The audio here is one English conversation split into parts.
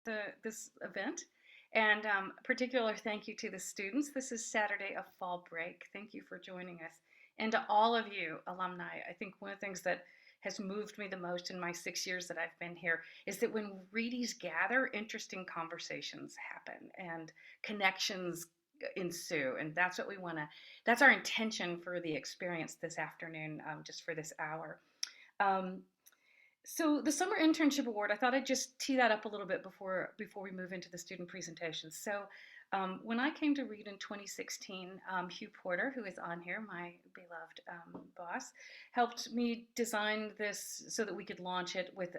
this event. And particular thank you to the students. This is Saturday of fall break. Thank you for joining us. And to all of you alumni, I think one of the things that has moved me the most in my 6 years that I've been here is that when Readies gather, interesting conversations happen and connections ensue. And that's what we want to, that's our intention for the experience this afternoon, just for this hour. Um, so the Summer Internship Award, I thought I'd just tee that up a little bit before we move into the student presentations. So when I came to Reed in 2016, Hugh Porter, who is on here, my beloved boss, helped me design this so that we could launch it with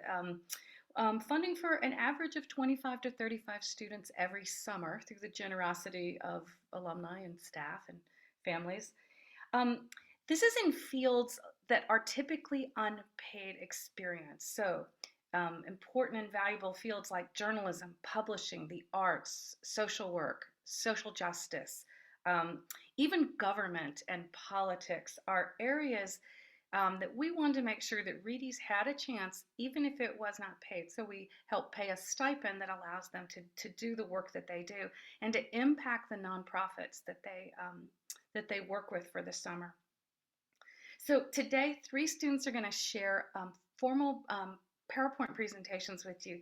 funding for an average of 25 to 35 students every summer through the generosity of alumni and staff and families. Um, this is in fields that are typically unpaid experience. So important and valuable fields like journalism, publishing, the arts, social work, social justice, even government and politics are areas that we wanted to make sure that Readies had a chance, even if it was not paid. So we help pay a stipend that allows them to do the work that they do and to impact the nonprofits that they work with for the summer. So today, 3 students are going to share formal PowerPoint presentations with you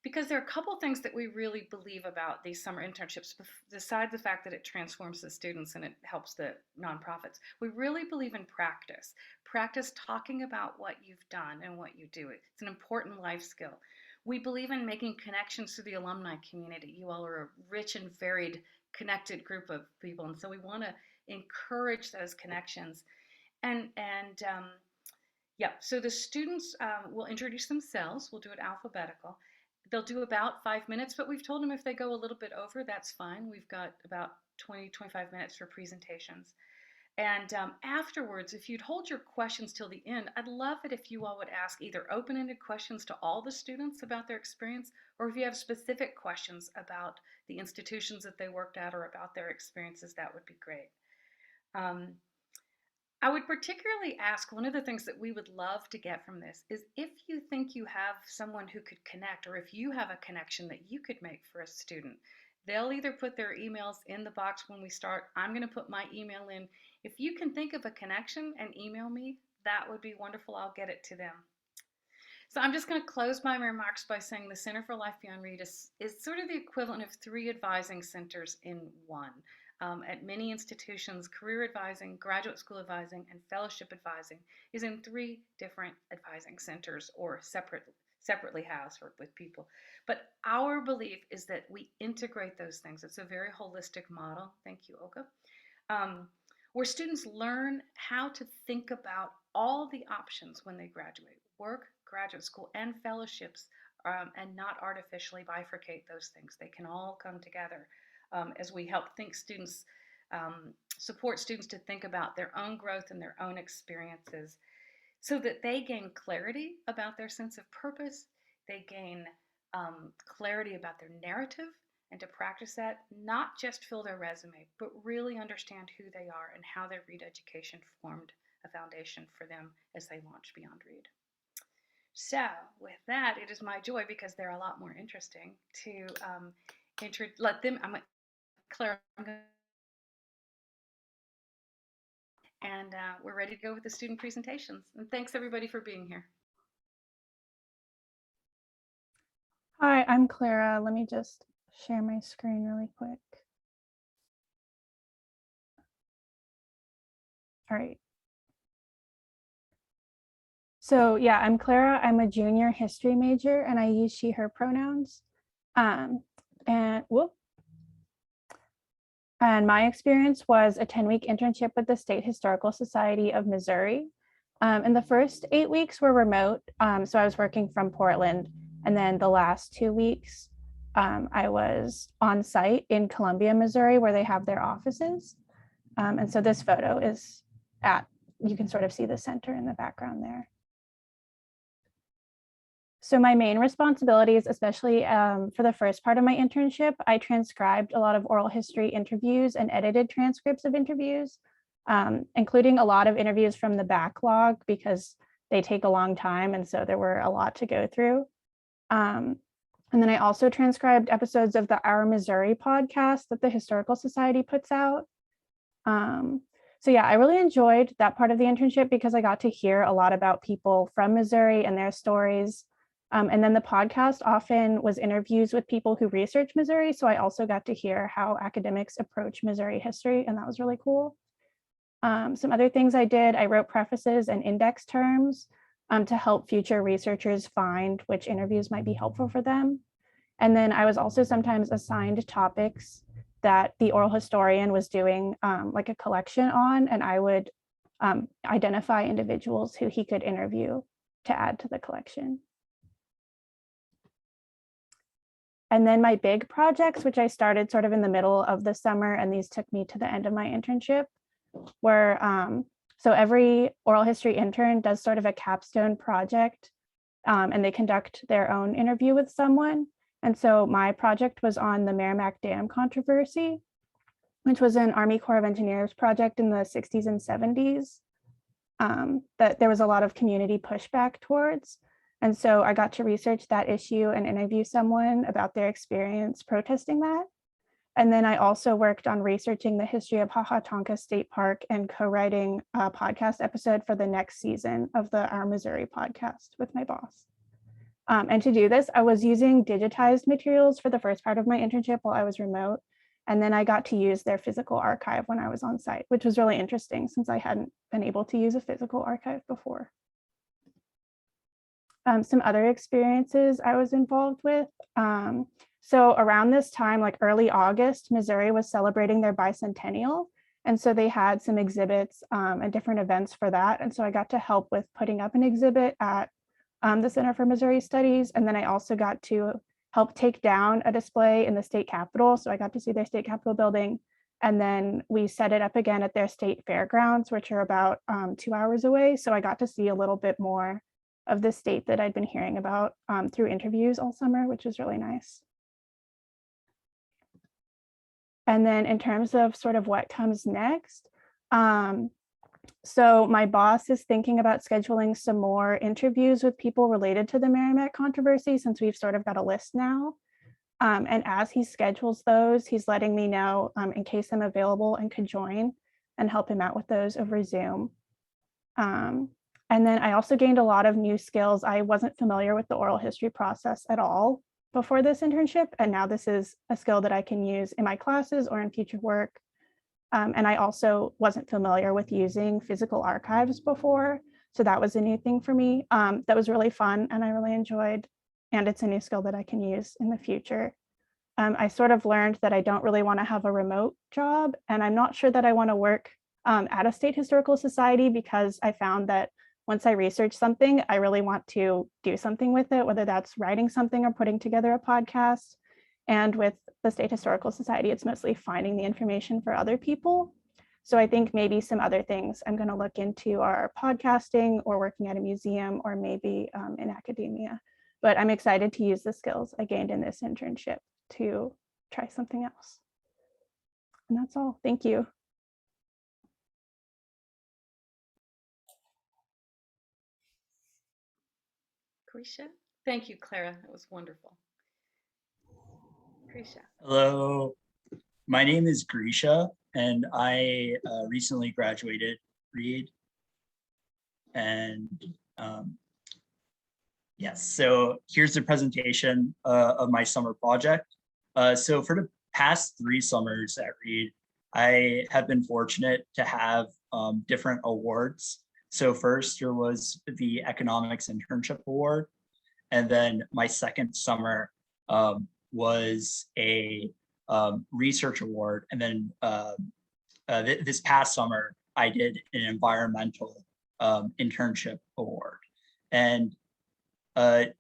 because there are a couple things that we really believe about these summer internships, besides the fact that it transforms the students and it helps the nonprofits. We really believe in practice. Practice talking about what you've done and what you do. It's an important life skill. We believe in making connections to the alumni community. You all are a rich and varied, connected group of people, and so we want to encourage those connections. And yeah, so the students will introduce themselves. We'll do it alphabetical. They'll do about 5 minutes, but we've told them if they go a little bit over, that's fine. We've got about 20, 25 minutes for presentations. And afterwards, if you'd hold your questions till the end, I'd love it if you all would ask either open-ended questions to all the students about their experience, or if you have specific questions about the institutions that they worked at or about their experiences, that would be great. I would particularly ask, one of the things that we would love to get from this is if you think you have someone who could connect, or if you have a connection that you could make for a student. They'll either put their emails in the box when we start. I'm going to put my email in. If you can think of a connection and email me, that would be wonderful. I'll get it to them. So I'm just going to close my remarks by saying the Center for Life Beyond Reed is sort of the equivalent of 3 advising centers in one. At many institutions, career advising, graduate school advising, and fellowship advising is in 3 different advising centers or separately housed with people. But our belief is that we integrate those things. It's a very holistic model. Thank you, Olga. Where students learn how to think about all the options when they graduate, work, graduate school, and fellowships, and not artificially bifurcate those things. They can all come together as we help support students to think about their own growth and their own experiences so that they gain clarity about their sense of purpose, they gain clarity about their narrative, and to practice that, not just fill their resume, but really understand who they are and how their Reed education formed a foundation for them as they launch beyond Reed. So with that, it is my joy, because they're a lot more interesting, to let them, Claire, and we're ready to go with the student presentations. And thanks everybody for being here. Hi, I'm Clara. Let me just share my screen really quick. All right. So yeah, I'm Clara. I'm a junior history major and I use she, her pronouns. And my experience was a 10-week internship with the State Historical Society of Missouri. And the first 8 weeks were remote. So I was working from Portland. And then the last 2 weeks, I was on site in Columbia, Missouri, where they have their offices. And so this photo is you can sort of see the center in the background there. So my main responsibilities, especially for the first part of my internship, I transcribed a lot of oral history interviews and edited transcripts of interviews, including a lot of interviews from the backlog because they take a long time. And so there were a lot to go through. And then I also transcribed episodes of the Our Missouri podcast that the Historical Society puts out. So yeah, I really enjoyed that part of the internship because I got to hear a lot about people from Missouri and their stories. And then the podcast often was interviews with people who research Missouri. So I also got to hear how academics approach Missouri history, and that was really cool. Some other things I did, I wrote prefaces and index terms to help future researchers find which interviews might be helpful for them. And then I was also sometimes assigned topics that the oral historian was doing like a collection on, and I would identify individuals who he could interview to add to the collection. And then my big projects, which I started sort of in the middle of the summer, and these took me to the end of my internship, were so every oral history intern does sort of a capstone project, and they conduct their own interview with someone. And so my project was on the Merrimack Dam controversy, which was an Army Corps of Engineers project in the 60s and 70s that there was a lot of community pushback towards. And so I got to research that issue and interview someone about their experience protesting that. And then I also worked on researching the history of Hahatonka State Park and co-writing a podcast episode for the next season of the Our Missouri podcast with my boss. And to do this, I was using digitized materials for the first part of my internship while I was remote. And then I got to use their physical archive when I was on site, which was really interesting since I hadn't been able to use a physical archive before. Some other experiences I was involved with. So around this time, like early August, Missouri was celebrating their bicentennial. And so they had some exhibits and different events for that. And so I got to help with putting up an exhibit at the Center for Missouri Studies. And then I also got to help take down a display in the state capitol. So I got to see their state capitol building. And then we set it up again at their state fairgrounds, which are about 2 hours away. So I got to see a little bit more of the state that I'd been hearing about through interviews all summer, which was really nice. And then in terms of sort of what comes next, so my boss is thinking about scheduling some more interviews with people related to the Merrimack controversy, since we've sort of got a list now. And as he schedules those, he's letting me know in case I'm available and could join and help him out with those over Zoom. And then I also gained a lot of new skills. I wasn't familiar with the oral history process at all before this internship. And now this is a skill that I can use in my classes or in future work. And I also wasn't familiar with using physical archives before. So that was a new thing for me. That was really fun and I really enjoyed. And it's a new skill that I can use in the future. I sort of learned that I don't really want to have a remote job. And I'm not sure that I want to work at a state historical society, because I found that once I research something, I really want to do something with it, whether that's writing something or putting together a podcast. And with the State Historical Society, it's mostly finding the information for other people. So I think maybe some other things I'm going to look into are podcasting or working at a museum or maybe in academia. But I'm excited to use the skills I gained in this internship to try something else. And that's all. Thank you. Grisha? Thank you, Clara. That was wonderful. Grisha. Hello, my name is Grisha, and I recently graduated Reed. And yes, so here's the presentation of my summer project. So for the past 3 summers at Reed, I have been fortunate to have different awards. So first there was the Economics Internship Award. And then my second summer was a research award. And then this past summer, I did an environmental internship award. And I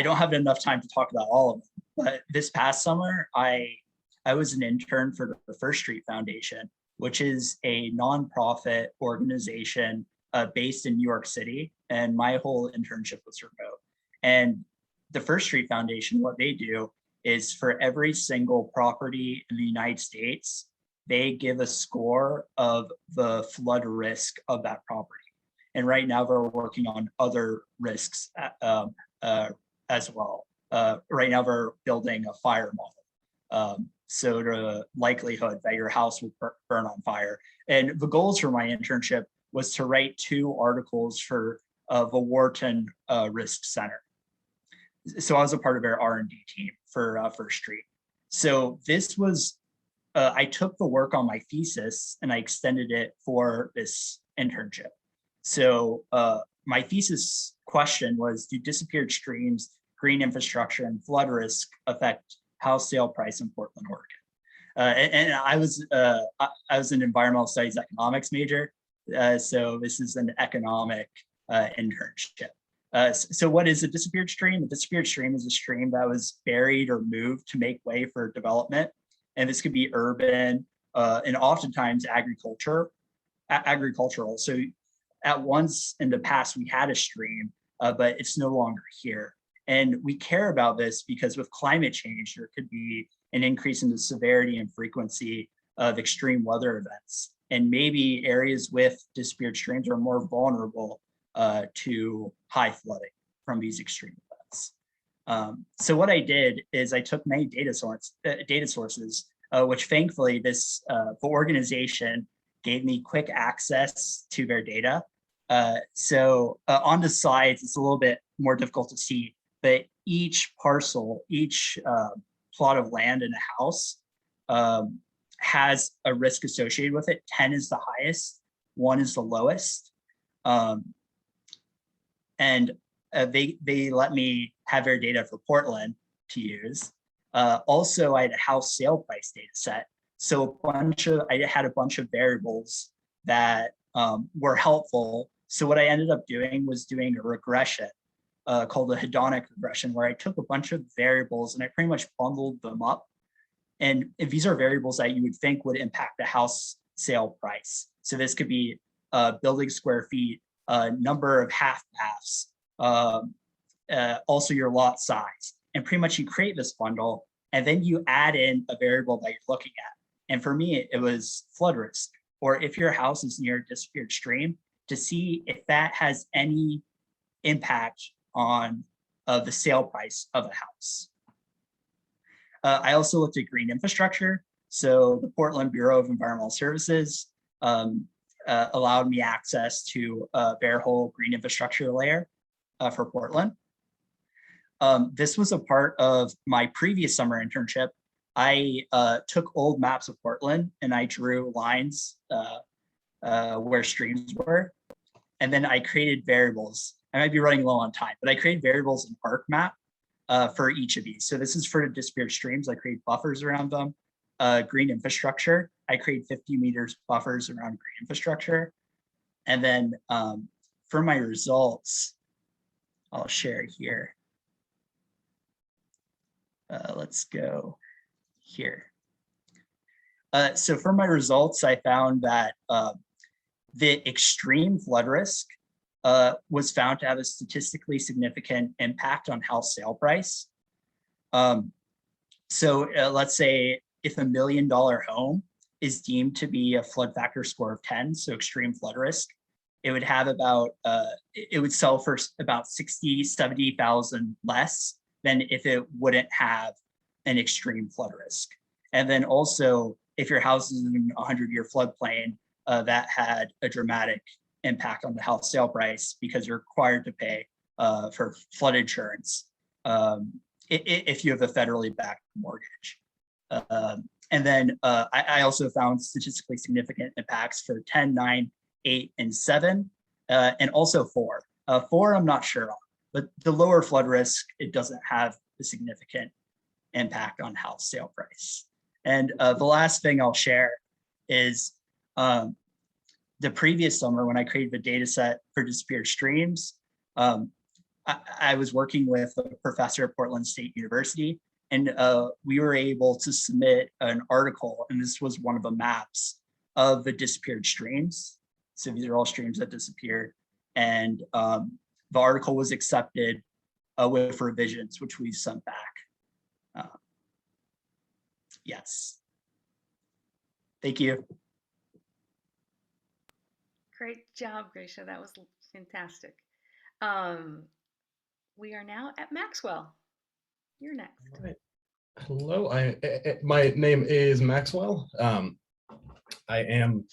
don't have enough time to talk about all of them, but this past summer, I was an intern for the First Street Foundation, which is a nonprofit organization based in New York City. And my whole internship was remote. And the First Street Foundation, what they do is for every single property in the United States, they give a score of the flood risk of that property. And right now we're working on other risks as well, right now we're building a fire model. So the likelihood that your house will burn on fire. And the goals for my internship was to write 2 articles for the Wharton Risk Center. So I was a part of their R&D team for First Street. So this was, I took the work on my thesis and I extended it for this internship. So my thesis question was, do disappeared streams, green infrastructure, and flood risk affect house sale price in Portland, Oregon? And I was an environmental studies economics major. So this is an economic internship. So what is a disappeared stream? A disappeared stream is a stream that was buried or moved to make way for development. And this could be urban and oftentimes agricultural. So at once in the past, we had a stream, but it's no longer here. And we care about this because with climate change, there could be an increase in the severity and frequency of extreme weather events. And maybe areas with disappeared streams are more vulnerable to high flooding from these extreme events. So what I did is I took many data sources, which thankfully the organization gave me quick access to their data. So on the slides, it's a little bit more difficult to see, but each parcel, each plot of land in a house has a risk associated with it. 10 is the highest, 1 is the lowest. And they let me have their data for Portland to use. Also, I had a house sale price data set. So I had a bunch of variables that were helpful. So what I ended up doing was doing a regression called a hedonic regression, where I took a bunch of variables and I pretty much bundled them up. And these are variables that you would think would impact the house sale price. So this could be building square feet, number of half baths, also your lot size. And pretty much you create this bundle and then you add in a variable that you're looking at. And for me, it was flood risk, or if your house is near a disappeared stream, to see if that has any impact on the sale price of a house. I also looked at green infrastructure. So the Portland Bureau of Environmental Services allowed me access to their whole green infrastructure layer for Portland. This was a part of my previous summer internship. I took old maps of Portland and I drew lines where streams were. And then I created variables. I might be running low on time, but I created variables in ArcMap for each of these. So this is for the disappeared streams. I create buffers around them. Green infrastructure, I create 50 meters buffers around green infrastructure. And then for my results, I'll share here. Let's go here. So for my results, I found that the extreme flood risk was found to have a statistically significant impact on house sale price. So let's say if $1 million home is deemed to be a flood factor score of 10, so extreme flood risk, it would have about, it would sell for about 60, 70,000 less than if it wouldn't have an extreme flood risk. And then also, if your house is in a 100-year floodplain, that had a dramatic impact on the house sale price because you're required to pay for flood insurance if you have a federally backed mortgage. And then I also found statistically significant impacts for 10, 9, 8, and 7, and also 4. 4, I'm not sure on, but the lower flood risk, it doesn't have a significant impact on house sale price. And the last thing I'll share is the previous summer when I created the data set for disappeared streams, I was working with a professor at Portland State University, and we were able to submit an article, and this was one of the maps of the disappeared streams. So these are all streams that disappeared, and the article was accepted with revisions, which we sent back. Yes. Thank you. Great job, Gracia. That was fantastic. We are now at Maxwell. You're next. All right. Hello, my name is Maxwell. I am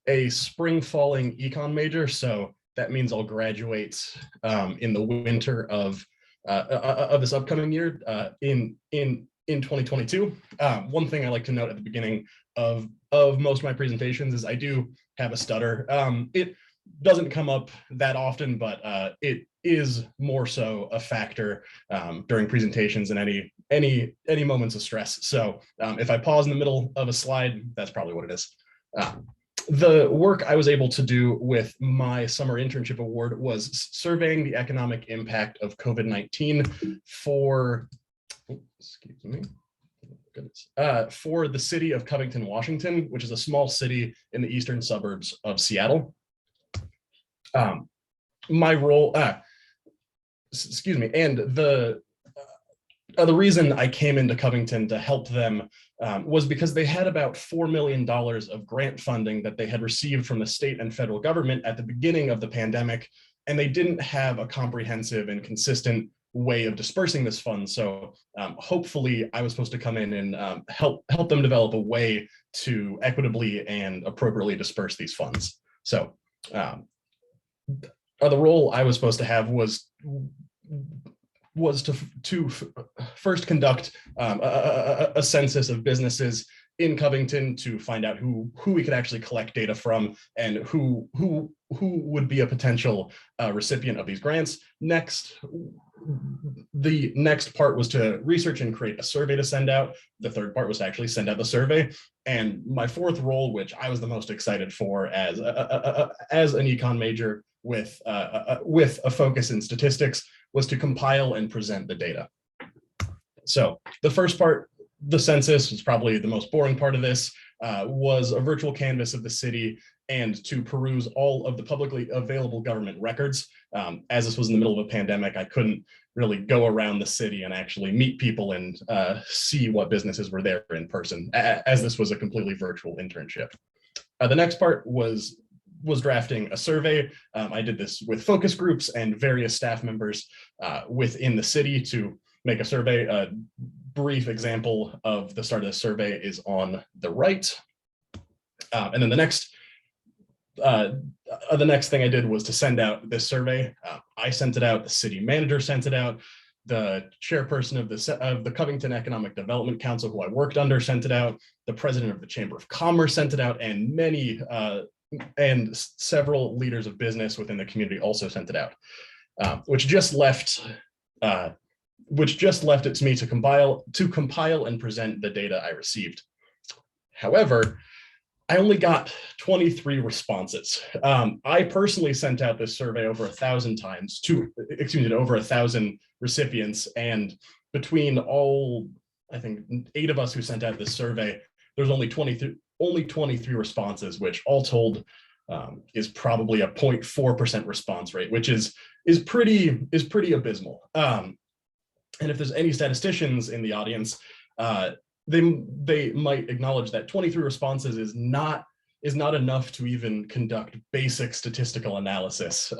a spring falling econ major, so that means I'll graduate in the winter of this upcoming year in 2022. One thing I like to note at the beginning of most of my presentations is I do have a stutter. It doesn't come up that often, but it is more so a factor during presentations and any moments of stress. So if I pause in the middle of a slide, that's probably what it is. The work I was able to do with my summer internship award was surveying the economic impact of COVID-19 for, excuse me, for the city of Covington, Washington, which is a small city in the eastern suburbs of Seattle. My role, excuse me, and the reason I came into Covington to help them was because they had about $4 million of grant funding that they had received from the state and federal government at the beginning of the pandemic, and they didn't have a comprehensive and consistent way of dispersing this fund. So hopefully I was supposed to come in and help them develop a way to equitably and appropriately disperse these funds. So the role I was supposed to have was to first conduct a census of businesses in Covington to find out who we could actually collect data from and who would be a potential recipient of these grants. Next, the next part was to research and create a survey to send out. The third part was to actually send out the survey. And my fourth role, which I was the most excited for as an econ major with a focus in statistics, was to compile and present the data. So the first part, the census, was probably the most boring part of this, was a virtual canvas of the city and to peruse all of the publicly available government records. As this was in the middle of a pandemic, I couldn't really go around the city and actually meet people and see what businesses were there in person, as this was a completely virtual internship. The next part was drafting a survey. I did this with focus groups and various staff members within the city to make a survey. A brief example of the start of the survey is on the right. And then the next thing I did was to send out this survey. I sent it out, the city manager sent it out, the chairperson of the Covington Economic Development Council, who I worked under, sent it out, the president of the Chamber of Commerce sent it out, and several leaders of business within the community also sent it out, which just left it to me to compile and present the data I received. However, I only got 23 responses. I personally sent out this survey over 1,000 times to over 1,000 recipients, and between all, I think, 8 of us who sent out this survey, there's only 23 responses, which all told is probably a 0.4% response rate, which is pretty abysmal. And if there's any statisticians in the audience, they might acknowledge that 23 responses is not enough to even conduct basic statistical analysis.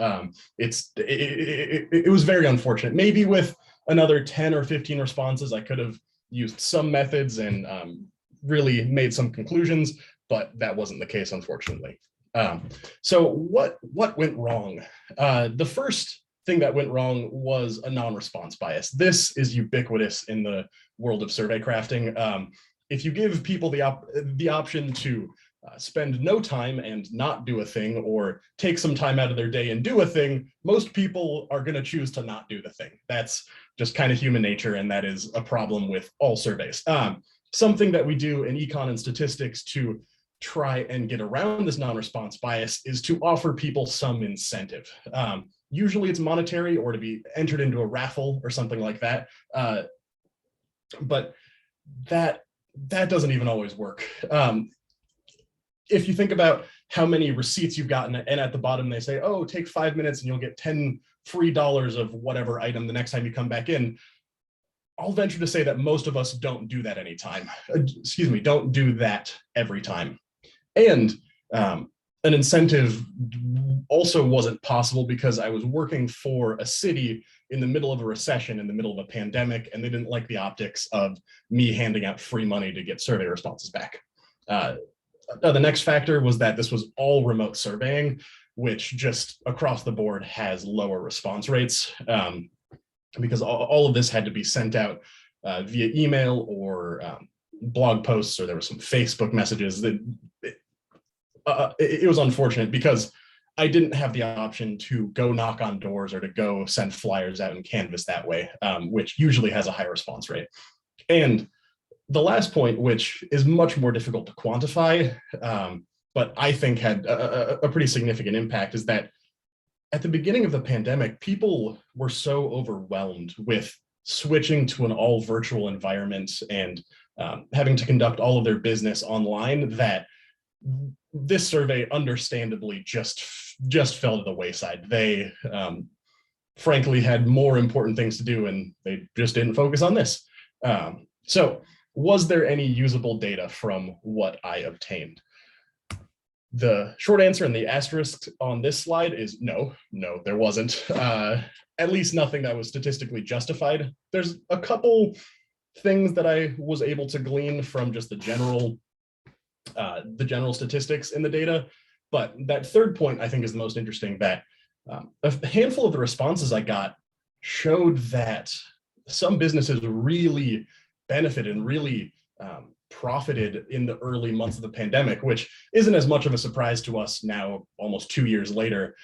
It was very unfortunate. Maybe with another 10 or 15 responses, I could have used some methods and really made some conclusions, but that wasn't the case, unfortunately. So what went wrong? The first thing that went wrong was a non-response bias. This is ubiquitous in the world of survey crafting. If you give people the option to spend no time and not do a thing, or take some time out of their day and do a thing, most people are going to choose to not do the thing. That's just kind of human nature, and that is a problem with all surveys. Something that we do in econ and statistics to try and get around this non-response bias is to offer people some incentive. Usually it's monetary or to be entered into a raffle or something like that. But that doesn't even always work. If you think about how many receipts you've gotten, and at the bottom they say, oh, take 5 minutes and you'll get $10 free of whatever item the next time you come back in, I'll venture to say that most of us don't do that don't do that every time. And an incentive also wasn't possible because I was working for a city in the middle of a recession, in the middle of a pandemic, and they didn't like the optics of me handing out free money to get survey responses back. The next factor was that this was all remote surveying, which just across the board has lower response rates, because all of this had to be sent out via email or blog posts, or there were some Facebook messages. It was unfortunate because I didn't have the option to go knock on doors or to go send flyers out and canvas that way, which usually has a high response rate. And the last point, which is much more difficult to quantify, but I think had a pretty significant impact, is that at the beginning of the pandemic, people were so overwhelmed with switching to an all virtual environment and having to conduct all of their business online that this survey understandably just fell to the wayside. They frankly had more important things to do and they just didn't focus on this. So was there any usable data from what I obtained? The short answer and the asterisk on this slide is no, there wasn't. At least nothing that was statistically justified. There's a couple things that I was able to glean from just the general statistics in the data. But that third point, I think, is the most interesting, that a handful of the responses I got showed that some businesses really benefited and really profited in the early months of the pandemic, which isn't as much of a surprise to us now, almost 2 years later.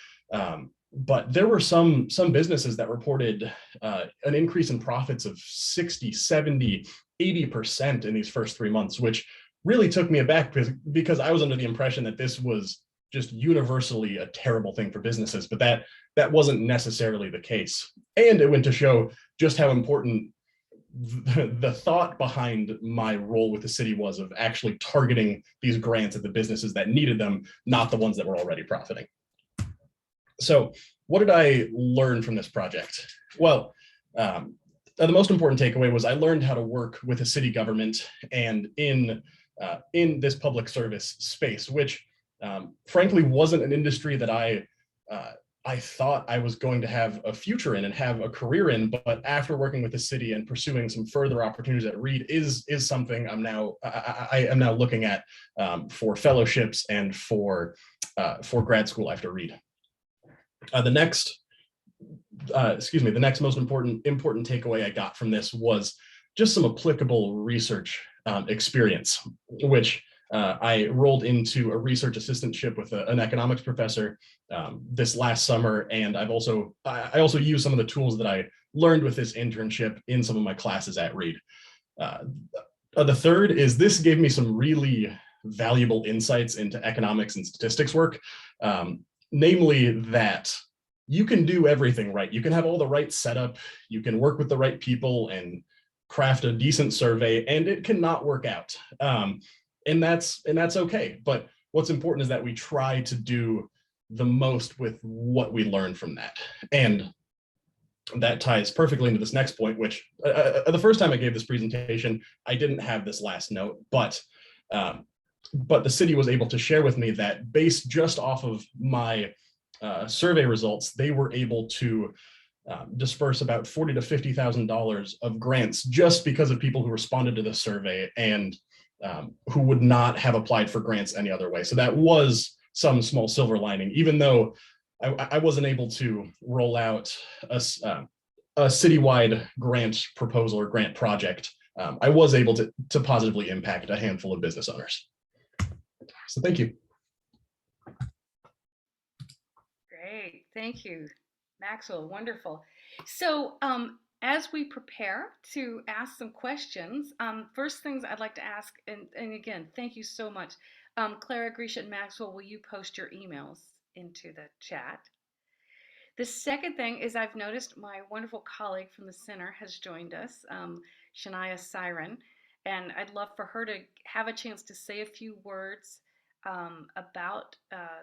But there were some businesses that reported an increase in profits of 60, 70, 80% in these first 3 months, which really took me aback because I was under the impression that this was just universally a terrible thing for businesses, but that wasn't necessarily the case. And it went to show just how important the thought behind my role with the city was, of actually targeting these grants at the businesses that needed them, not the ones that were already profiting. So what did I learn from this project? Well, the most important takeaway was I learned how to work with a city government and in this public service space, which frankly wasn't an industry that I thought I was going to have a future in and have a career in. But after working with the city and pursuing some further opportunities at Reed is something I am now looking at for fellowships and for grad school after Reed. The next most important takeaway I got from this was just some applicable research experience, which I rolled into a research assistantship with an economics professor this last summer, and I also used some of the tools that I learned with this internship in some of my classes at Reed. The third is this gave me some really valuable insights into economics and statistics work, namely that you can do everything right. You can have all the right setup, you can work with the right people and craft a decent survey, and it cannot work out. And that's okay. But what's important is that we try to do the most with what we learn from that. And that ties perfectly into this next point, which the first time I gave this presentation, I didn't have this last note, but the city was able to share with me that based just off of my survey results, they were able to disperse about $40,000 to $50,000 of grants just because of people who responded to the survey and who would not have applied for grants any other way. So that was some small silver lining, even though I wasn't able to roll out a citywide grant proposal or grant project. I was able to positively impact a handful of business owners. So thank you. Great, thank you, Maxwell, wonderful. So as we prepare to ask some questions, first things I'd like to ask, and again, thank you so much. Clara, Grisha, and Maxwell, will you post your emails into the chat? The second thing is I've noticed my wonderful colleague from the center has joined us, Shania Siren, and I'd love for her to have a chance to say a few words about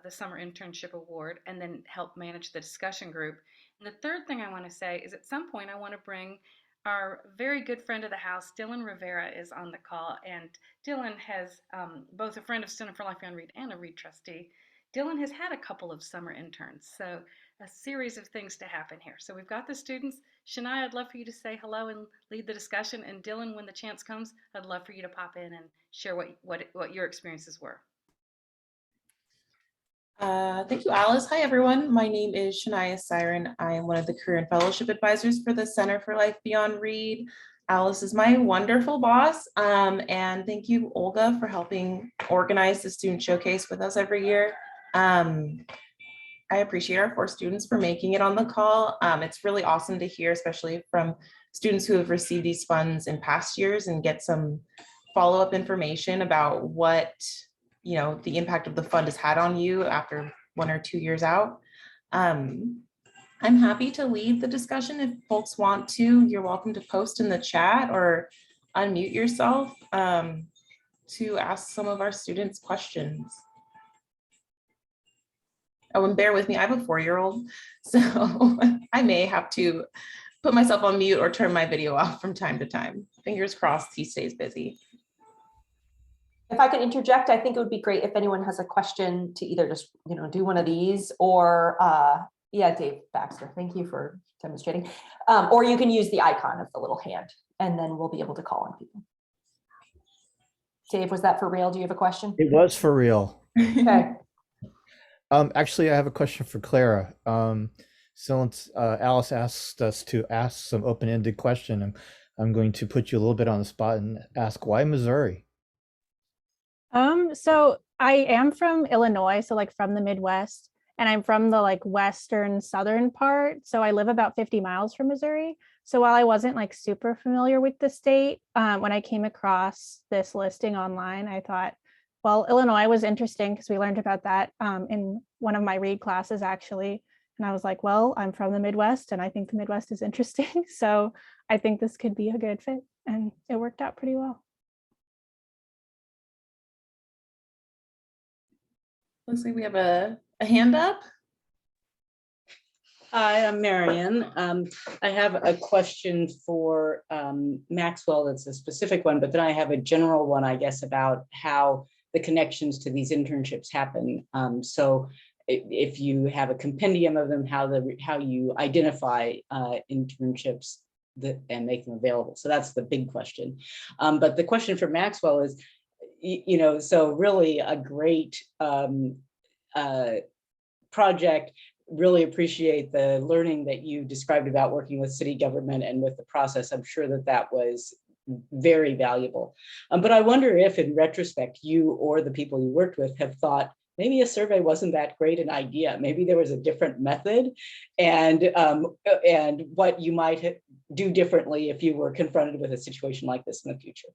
the Summer Internship Award and then help manage the discussion group. And the third thing I want to say is at some point I want to bring our very good friend of the house, Dylan Rivera, is on the call. And Dylan has both a friend of Center for Life Beyond Reed and a Reed trustee. Dylan has had a couple of summer interns, so a series of things to happen here. So we've got the students. Shania, I'd love for you to say hello and lead the discussion. And Dylan, when the chance comes, I'd love for you to pop in and share what your experiences were. Thank you, Alice. Hi, everyone. My name is Shania Siren. I am one of the career and fellowship advisors for the Center for Life Beyond Reed. Alice is my wonderful boss. And thank you, Olga, for helping organize the student showcase with us every year. I appreciate our 4 students for making it on the call. It's really awesome to hear, especially from students who have received these funds in past years, and get some follow-up information about what the impact of the fund has had on you after 1 or 2 years out. I'm happy to lead the discussion if folks want to. You're welcome to post in the chat or unmute yourself to ask some of our students questions. Oh, and bear with me, I have a 4-year-old, so I may have to put myself on mute or turn my video off from time to time. Fingers crossed he stays busy. If I could interject, I think it would be great if anyone has a question to either just, do one of these or, yeah, Dave Baxter, thank you for demonstrating. Or you can use the icon of the little hand and then we'll be able to call on people. Dave, was that for real? Do you have a question? It was for real. Okay. Actually, I have a question for Clara. Since Alice asked us to ask some open-ended question, I'm going to put you a little bit on the spot and ask, why Missouri? So I am from Illinois, so like from the Midwest, and I'm from the like western southern part. So I live about 50 miles from Missouri. So while I wasn't like super familiar with the state, when I came across this listing online, I thought, well, Illinois was interesting because we learned about that in one of my read classes actually. And I was like, well, I'm from the Midwest and I think the Midwest is interesting. So I think this could be a good fit, and it worked out pretty well. Looks like we have a hand up. Hi, I'm Marion. I have a question for Maxwell. That's a specific one, but then I have a general one, I guess, about how the connections to these internships happen. So if you have a compendium of them, how you identify internships and make them available. So that's the big question. But the question for Maxwell is, so really a great project. Really appreciate the learning that you described about working with city government and with the process. I'm sure that was very valuable. But I wonder if in retrospect, you or the people you worked with have thought, maybe a survey wasn't that great an idea. Maybe there was a different method, and what you might do differently if you were confronted with a situation like this in the future.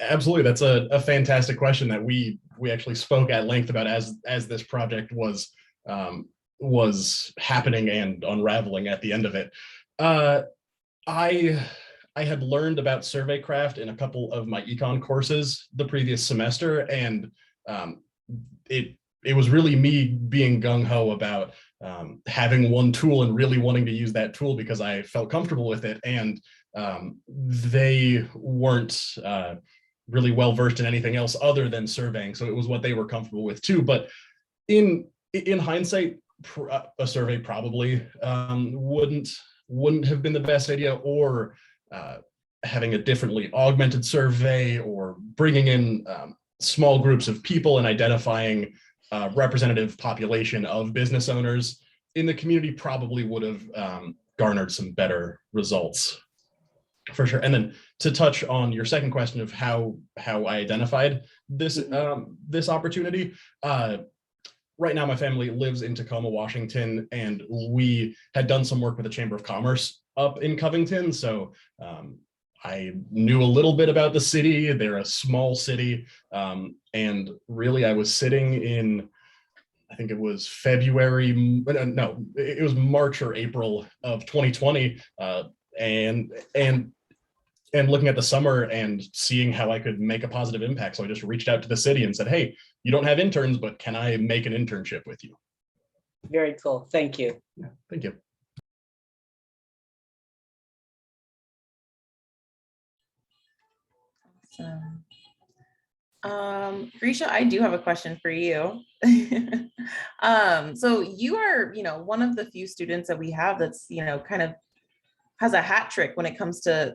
Absolutely, that's a fantastic question that we actually spoke at length about as this project was happening and unraveling at the end of it. I had learned about SurveyCraft in a couple of my econ courses the previous semester, and it was really me being gung-ho about having one tool and really wanting to use that tool because I felt comfortable with it, and they weren't really well versed in anything else other than surveying, so it was what they were comfortable with too. But in hindsight, a survey probably wouldn't have been the best idea, or having a differently augmented survey, or bringing in small groups of people and identifying a representative population of business owners in the community probably would have garnered some better results, for sure. And then to touch on your second question of how I identified this this opportunity, right now my family lives in Tacoma, Washington, and we had done some work with the Chamber of Commerce up in Covington. So I knew a little bit about the city. They're a small city. And really I was sitting in, I think it was February, no, it was March or April of 2020. And looking at the summer and seeing how I could make a positive impact. So I just reached out to the city and said, hey, you don't have interns, but can I make an internship with you? Very cool. Thank you. Yeah, thank you. Awesome. Grisha, I do have a question for you. So you are, one of the few students that we have that's, kind of has a hat trick when it comes to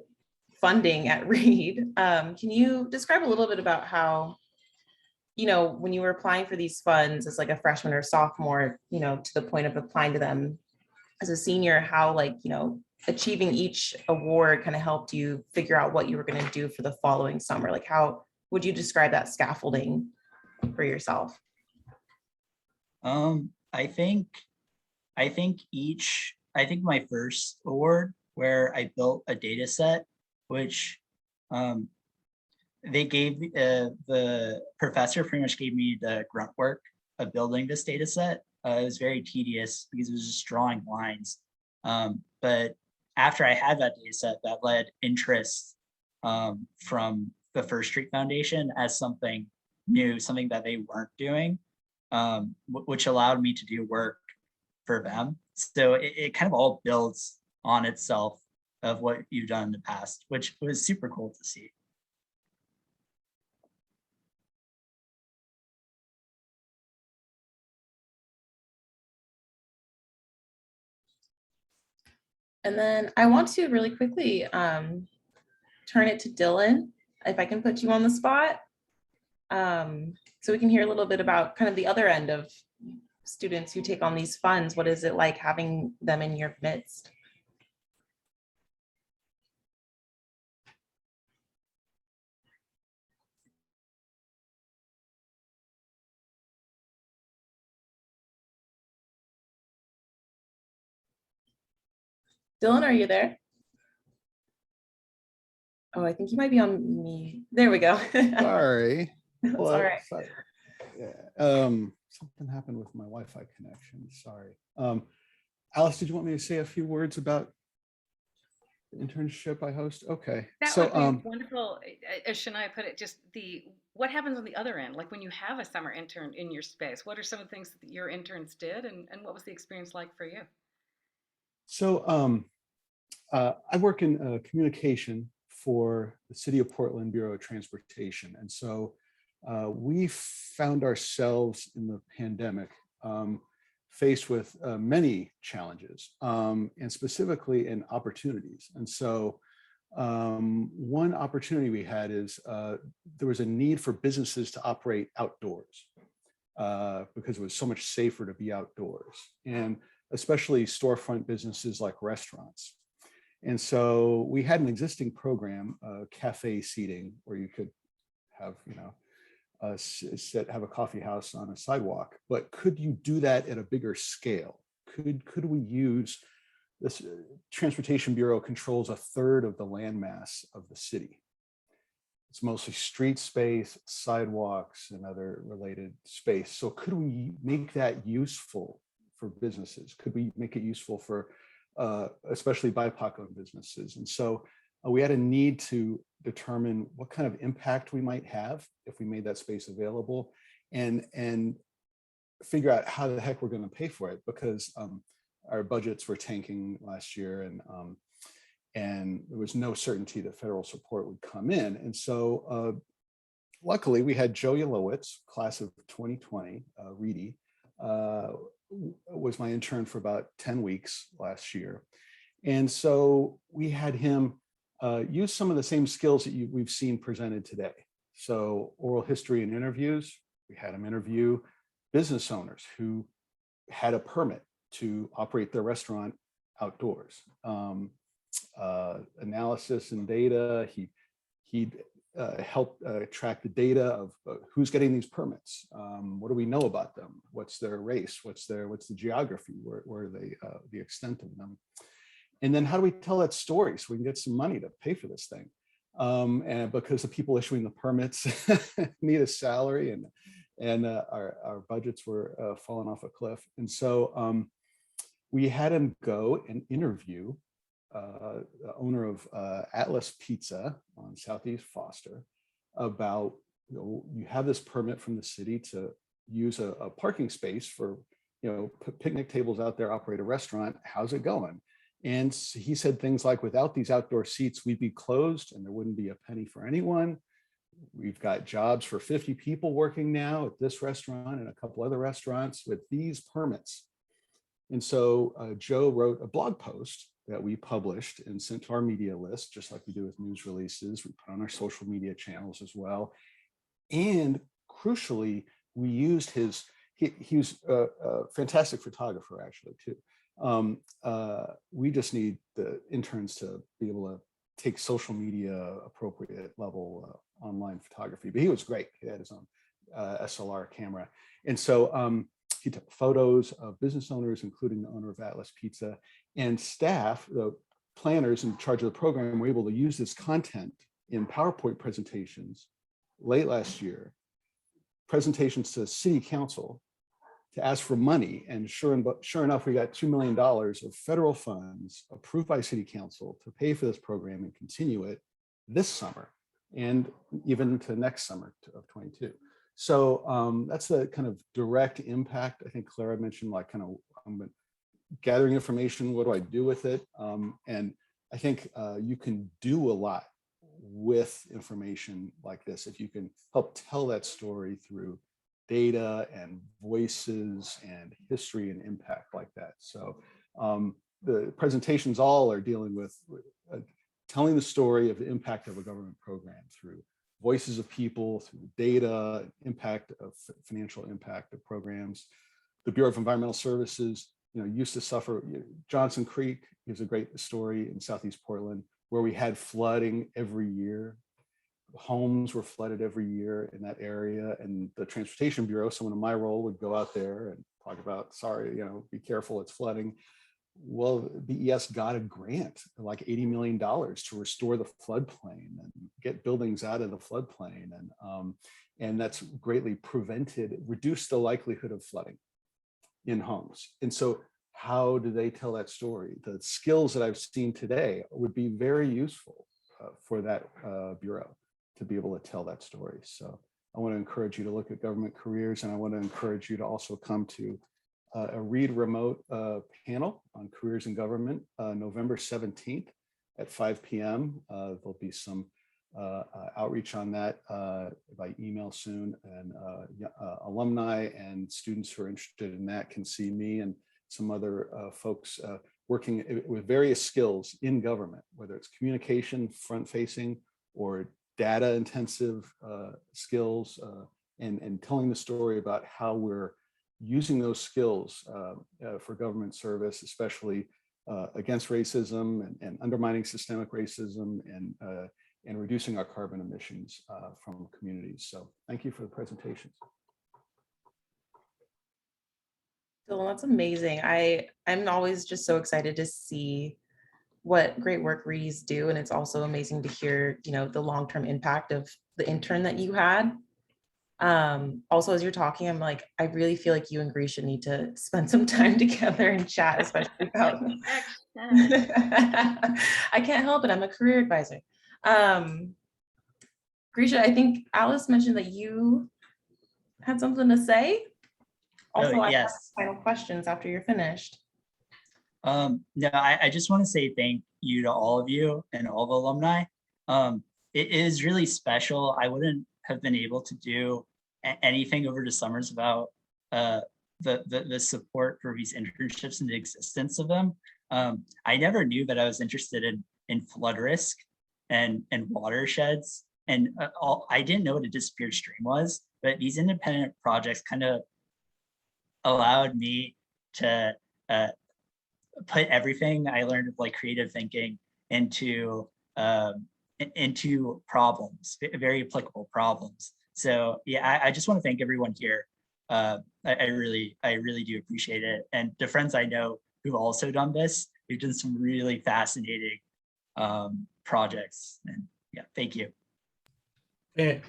funding at Reed. Can you describe a little bit about how, when you were applying for these funds as like a freshman or sophomore, to the point of applying to them as a senior, how achieving each award kind of helped you figure out what you were going to do for the following summer? Like, how would you describe that scaffolding for yourself? I think my first award where I built a data set, which they gave the professor pretty much gave me the grunt work of building this data set. It was very tedious because it was just drawing lines. But after I had that data set, that led interest from the First Street Foundation as something new, something that they weren't doing, which allowed me to do work for them. So it kind of all builds on itself of what you've done in the past, which was super cool to see. And then I want to really quickly turn it to Dylan, if I can put you on the spot. So we can hear a little bit about kind of the other end of students who take on these funds. What is it like having them in your midst? Dylan, are you there? Oh, I think you might be on me. There we go. Sorry. That's all right. Sorry. Yeah. Something happened with my Wi-Fi connection. Sorry. Alice, did you want me to say a few words about the internship I host? Okay. That So, would be wonderful. As Shania put it, just what happens on the other end, like when you have a summer intern in your space. What are some of the things that your interns did, and what was the experience like for you? So, I work in communication for the City of Portland Bureau of Transportation, and so we found ourselves in the pandemic faced with many challenges, and specifically in opportunities. And so one opportunity we had is there was a need for businesses to operate outdoors because it was so much safer to be outdoors, and especially storefront businesses like restaurants. And so we had an existing program, cafe seating, where you could have, have a coffee house on a sidewalk. But could you do that at a bigger scale? Could we use this? Transportation Bureau controls 1/3 of the landmass of the city. It's mostly street space, sidewalks, and other related space. So could we make that useful for businesses? Could we make it useful for especially BIPOC-owned businesses? And so we had a need to determine what kind of impact we might have if we made that space available, and figure out how the heck we're going to pay for it, because our budgets were tanking last year, and there was no certainty that federal support would come in. And so luckily we had Joe Yelowitz, class of 2020, Reedy, was my intern for about 10 weeks last year. And so we had him use some of the same skills that we've seen presented today. So oral history and interviews, we had him interview business owners who had a permit to operate their restaurant outdoors. Analysis and data, he'd help track the data of who's getting these permits. What do we know about them? What's their race? What's the geography? Where are they, the extent of them? And then how do we tell that story so we can get some money to pay for this thing? And because the people issuing the permits need a salary, and our budgets were falling off a cliff. And so we had him go and interview the owner of Atlas Pizza on Southeast Foster about, you have this permit from the city to use a parking space for, put picnic tables out there, operate a restaurant. How's it going? And he said things like, without these outdoor seats, we'd be closed and there wouldn't be a penny for anyone. We've got jobs for 50 people working now at this restaurant and a couple other restaurants with these permits. And so Joe wrote a blog post that we published and sent to our media list, just like we do with news releases. We put on our social media channels as well. And crucially, we used his, he was a fantastic photographer actually too. We just need the interns to be able to take social media appropriate level online photography, but he was great. He had his own SLR camera. And so he took photos of business owners, including the owner of Atlas Pizza, and staff, the planners in charge of the program, were able to use this content in PowerPoint presentations late last year, presentations to City Council to ask for money. And sure enough, we got $2 million of federal funds approved by City Council to pay for this program and continue it this summer and even to next summer of 22. So that's the kind of direct impact. I think Clara mentioned, like, kind of I'm gathering information, what do I do with it? And I think you can do a lot with information like this if you can help tell that story through data and voices and history and impact like that. So the presentations all are dealing with telling the story of the impact of a government program through voices of people, through data, impact of financial impact of programs. The Bureau of Environmental Services, used to suffer. Johnson Creek is a great story in Southeast Portland, where we had flooding every year. Homes were flooded every year in that area, and the Transportation Bureau, someone in my role, would go out there and talk about, sorry, be careful, it's flooding. Well, BES got a grant, like $80 million, to restore the floodplain and get buildings out of the floodplain, and that's greatly reduced the likelihood of flooding in homes. And so, how do they tell that story? The skills that I've seen today would be very useful for that bureau to be able to tell that story. So I want to encourage you to look at government careers, and I want to encourage you to also come to a Read Remote panel on careers in government, November 17th at 5 p.m. There'll be some outreach on that by email soon, and alumni and students who are interested in that can see me and some other folks working with various skills in government, whether it's communication, front-facing, or data-intensive skills, and telling the story about how we're using those skills for government service, especially against racism and undermining systemic racism and reducing our carbon emissions from communities. So thank you for the presentations. Well, that's amazing. I'm always just so excited to see what great work Ready's do, and it's also amazing to hear, the long-term impact of the intern that you had. Also, as you're talking, I'm like, I really feel like you and Grisha need to spend some time together and chat, especially about. I can't help it. I'm a career advisor. Grisha, I think Alice mentioned that you had something to say. Also, I have final questions after you're finished. No, I just want to say thank you to all of you and all the alumni. It is really special. I wouldn't have been able to do anything over the summers about the support for these internships and the existence of them. I never knew that I was interested in flood risk and watersheds, and I didn't know what a disappeared stream was, but these independent projects kind of allowed me to put everything I learned of like creative thinking into problems, very applicable problems. So yeah, I just want to thank everyone here. I really do appreciate it. And the friends I know who've also done this, we've done some really fascinating projects. And yeah, thank you. And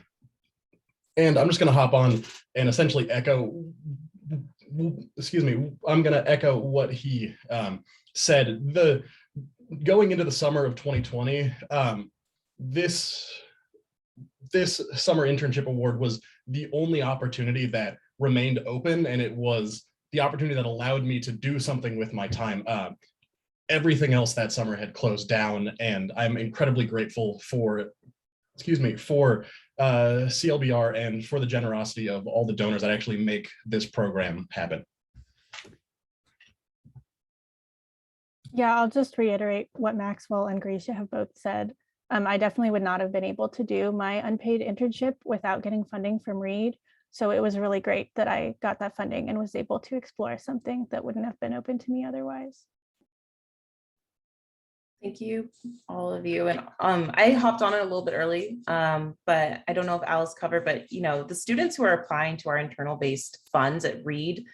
I'm just going to hop on and essentially echo, I'm going to echo what he said. Going into the summer of 2020, this summer internship award was the only opportunity that remained open, and it was the opportunity that allowed me to do something with my time. Everything else that summer had closed down, and I'm incredibly grateful for excuse me, for CLBR and for the generosity of all the donors that actually make this program happen. Yeah, I'll just reiterate what Maxwell and Gracia have both said. I definitely would not have been able to do my unpaid internship without getting funding from Reed. So it was really great that I got that funding and was able to explore something that wouldn't have been open to me otherwise. Thank you, all of you. And I hopped on it a little bit early, but I don't know if Alice covered, but the students who are applying to our internal based funds at Reed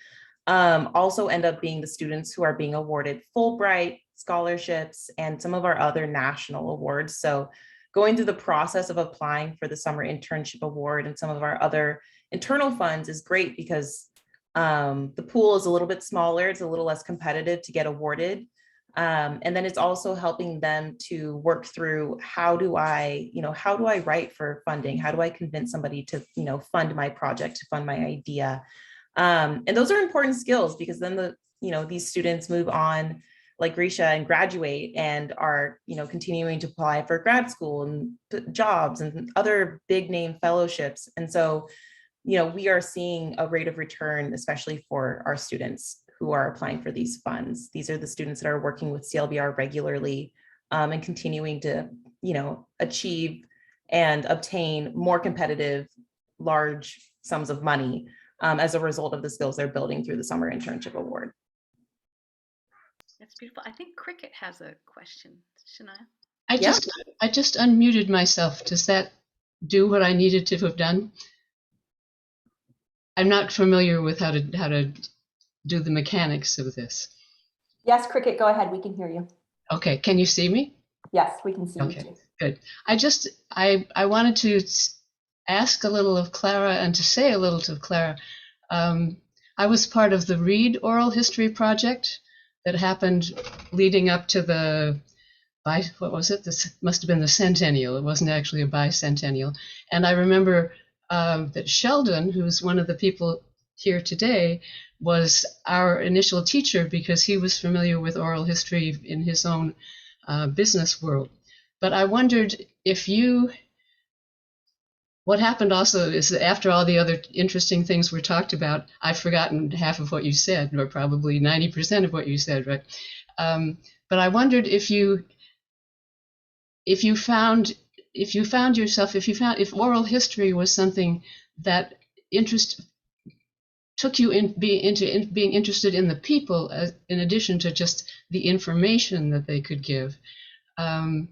also end up being the students who are being awarded Fulbright scholarships and some of our other national awards. So going through the process of applying for the summer internship award and some of our other internal funds is great because the pool is a little bit smaller. It's a little less competitive to get awarded. And then it's also helping them to work through how do I write for funding? How do I convince somebody to, fund my project, to fund my idea? And those are important skills because then these students move on like Grisha and graduate and are, continuing to apply for grad school and jobs and other big name fellowships. And so, we are seeing a rate of return, especially for our students who are applying for these funds. These are the students that are working with CLBR regularly and continuing to, achieve and obtain more competitive, large sums of money as a result of the skills they're building through the Summer Internship Award. That's beautiful. I think Cricket has a question. Shania? I just unmuted myself. Does that do what I needed to have done? I'm not familiar with how to do the mechanics of this. Yes, Cricket, go ahead. We can hear you. Okay, can you see me? Yes, we can see you Okay, too. good. I wanted to ask a little of Clara and to say a little to Clara. I was part of the Reed Oral History Project that happened leading up to what was it? This must have been the centennial. It wasn't actually a bicentennial. And I remember that Sheldon, who's one of the people here today, was our initial teacher because he was familiar with oral history in his own business world. But I wondered what happened also is that after all the other interesting things were talked about, I've forgotten half of what you said, or probably 90% of what you said, right? But I wondered if oral history was something that took you into being interested in the people, in addition to just the information that they could give, and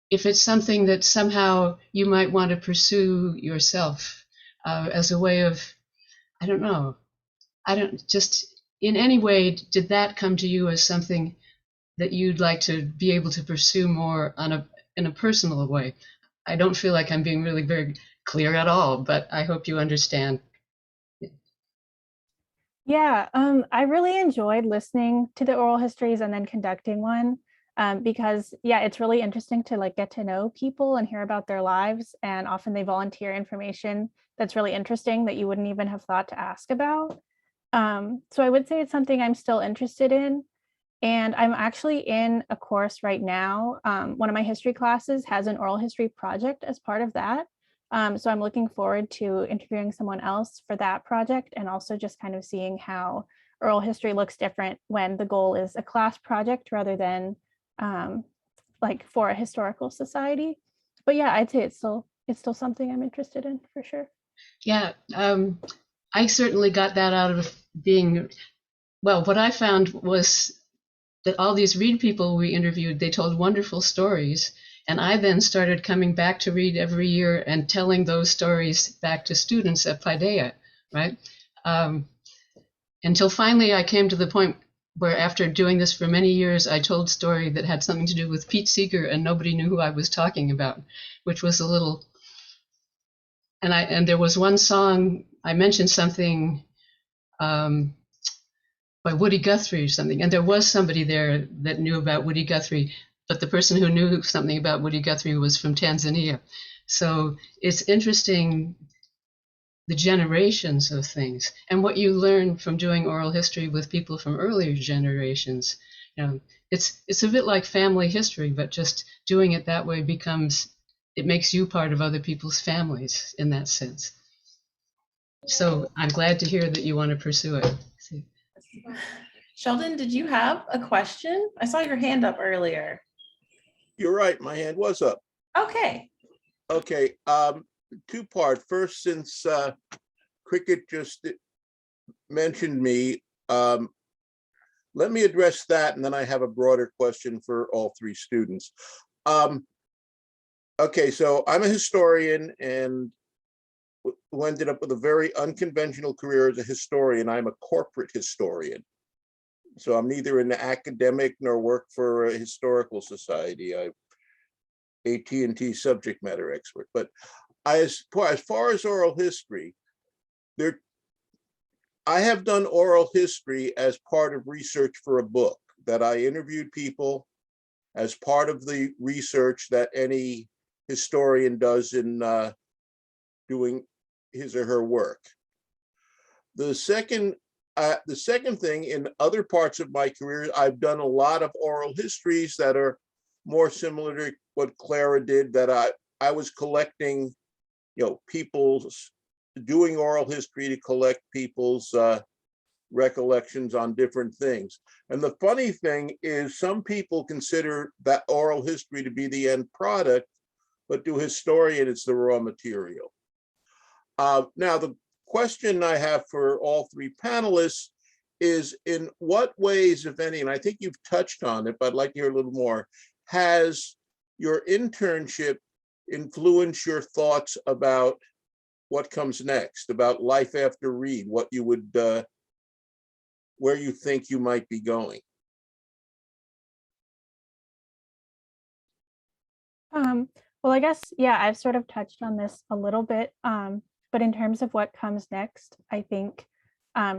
if it's something that somehow you might want to pursue yourself as a way of, in any way, did that come to you as something that you'd like to be able to pursue more in a personal way? I don't feel like I'm being really very clear at all, but I hope you understand. Yeah, I really enjoyed listening to the oral histories and then conducting one because, it's really interesting to get to know people and hear about their lives. And often they volunteer information that's really interesting that you wouldn't even have thought to ask about. So I would say it's something I'm still interested in. And I'm actually in a course right now. One of my history classes has an oral history project as part of that. So I'm looking forward to interviewing someone else for that project and also just kind of seeing how oral history looks different when the goal is a class project rather than for a historical society. But I'd say it's still something I'm interested in for sure. Yeah, I certainly got that out of what I found was that all these Reed people we interviewed, they told wonderful stories. And I then started coming back to Reed every year and telling those stories back to students at Paideia, right? Until finally I came to the point where after doing this for many years, I told a story that had something to do with Pete Seeger and nobody knew who I was talking about, which was a little, and there was one song, I mentioned something by Woody Guthrie or something, and there was somebody there that knew about Woody Guthrie, but the person who knew something about Woody Guthrie was from Tanzania. So it's interesting, the generations of things and what you learn from doing oral history with people from earlier generations. It's a bit like family history, but just doing it that way it makes you part of other people's families in that sense. So I'm glad to hear that you want to pursue it. Sheldon, did you have a question? I saw your hand up earlier. You're right, my hand was up. Okay. Okay, two-part. First, since Cricket just mentioned me, let me address that, and then I have a broader question for all three students. Okay, so I'm a historian and who ended up with a very unconventional career as a historian. I'm a corporate historian. So I'm neither an academic nor work for a historical society. I'm AT&T subject matter expert. But as far as oral history, I have done oral history as part of research for a book that I interviewed people as part of the research that any historian does in doing his or her work. The second thing, in other parts of my career, I've done a lot of oral histories that are more similar to what Clara did, that I was collecting, people's, doing oral history to collect people's recollections on different things. And the funny thing is some people consider that oral history to be the end product, but to a historian, it's the raw material. Now, the question I have for all three panelists is, in what ways, if any, and I think you've touched on it, but I'd like to hear a little more, has your internship influenced your thoughts about what comes next, about life after Reed, what you would, where you think you might be going? Well, I guess, yeah, I've sort of touched on this a little bit, but in terms of what comes next, I think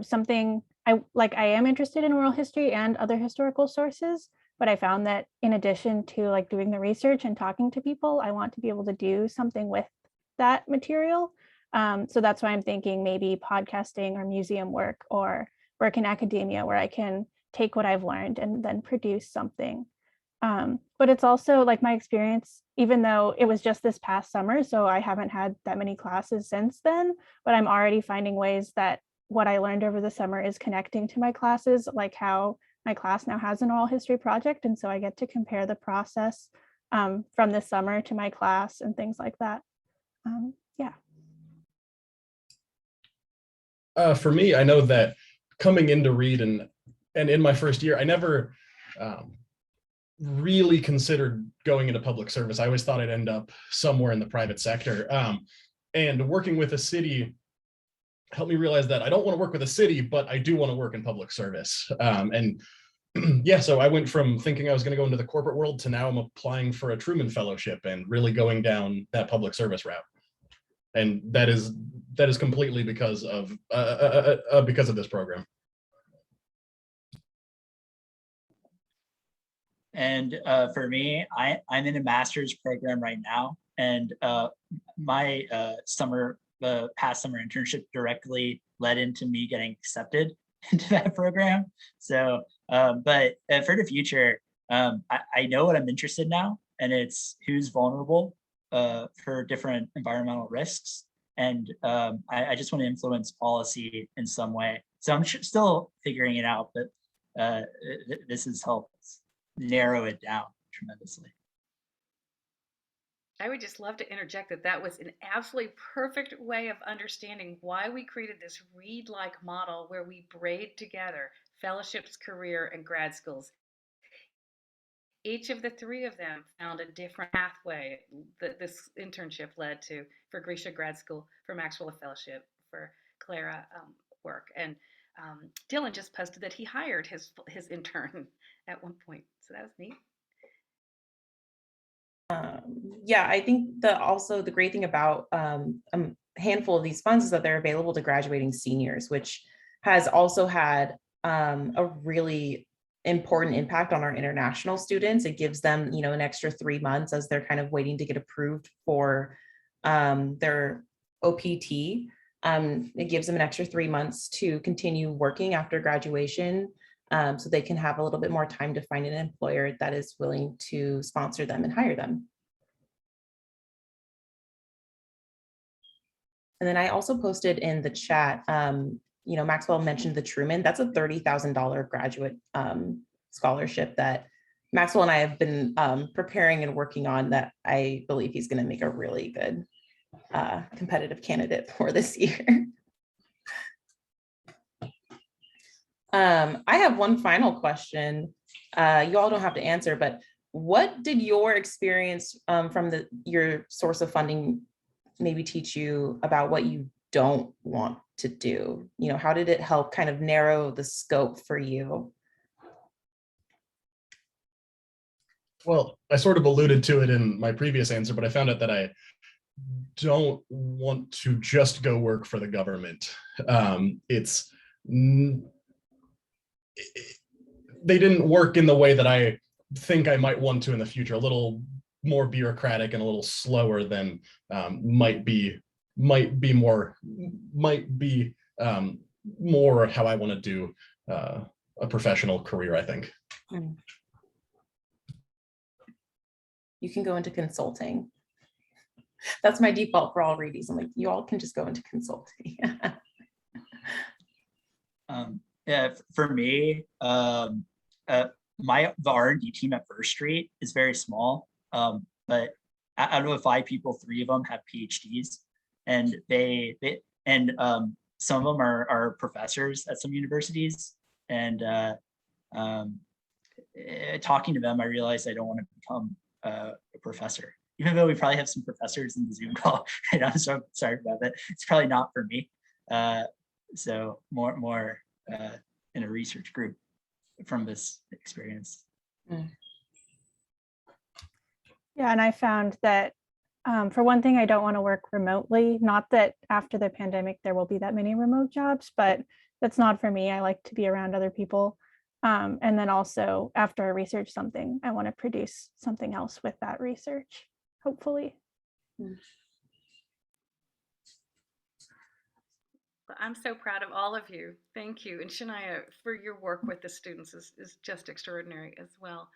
something I am interested in oral history and other historical sources, but I found that in addition to like doing the research and talking to people, I want to be able to do something with that material. So that's why I'm thinking maybe podcasting or museum work or work in academia where I can take what I've learned and then produce something. But it's also like my experience, even though it was just this past summer, so I haven't had that many classes since then, but I'm already finding ways that what I learned over the summer is connecting to my classes, like how my class now has an oral history project. And so I get to compare the process from this summer to my class and things like that. Yeah. For me, I know that coming into Reed and in my first year, I never really considered going into public service. I always thought I'd end up somewhere in the private sector. And working with a city helped me realize that I don't want to work with a city, but I do want to work in public service. And yeah, so I went from thinking I was going to go into the corporate world to now I'm applying for a Truman Fellowship and really going down that public service route. And that is completely because of this program. And for me, I'm in a master's program right now, and my past summer internship directly led into me getting accepted into that program. So, but for the future, I know what I'm interested in now, and it's who's vulnerable for different environmental risks. And I just want to influence policy in some way. So I'm still figuring it out, but this has helped narrow it down tremendously. I would just love to interject that was an absolutely perfect way of understanding why we created this Reed-like model where we braid together fellowships, career, and grad schools. Each of the three of them found a different pathway that this internship led to. For Grisha, grad school; for Maxwell, a fellowship; for Clara, work. And Dylan just posted that he hired his intern at one point, so that was neat. Yeah, I think that also the great thing about a handful of these funds is that they're available to graduating seniors, which has also had a really important impact on our international students. It gives them, an extra 3 months as they're kind of waiting to get approved for their OPT. It gives them an extra 3 months to continue working after graduation. so they can have a little bit more time to find an employer that is willing to sponsor them and hire them. And then I also posted in the chat, Maxwell mentioned the Truman. That's a $30,000 graduate scholarship that Maxwell and I have been preparing and working on, that I believe he's going to make a really good competitive candidate for this year. I have one final question. You all don't have to answer, but what did your experience from your source of funding maybe teach you about what you don't want to do? How did it help kind of narrow the scope for you? Well, I sort of alluded to it in my previous answer, but I found out that I don't want to just go work for the government. They didn't work in the way that I think I might want to in the future, a little more bureaucratic and a little slower than might be more how I want to do a professional career, I think. You can go into consulting. That's my default for all readies. I'm like, you all can just go into consulting. Yeah, for me, the R&D team at First Street is very small, but out of the 5 people, 3 of them have PhDs, and some of them are professors at some universities. And talking to them, I realized I don't want to become a professor, even though we probably have some professors in the Zoom call. And I'm so sorry about that. It's probably not for me. So more in a research group from this experience. Yeah, and I found that for one thing, I don't want to work remotely. Not that after the pandemic there will be that many remote jobs, but that's not for me. I like to be around other people. And then also after I research something, I want to produce something else with that research, hopefully. I'm so proud of all of you. Thank you. And Shania, for your work with the students is just extraordinary as well.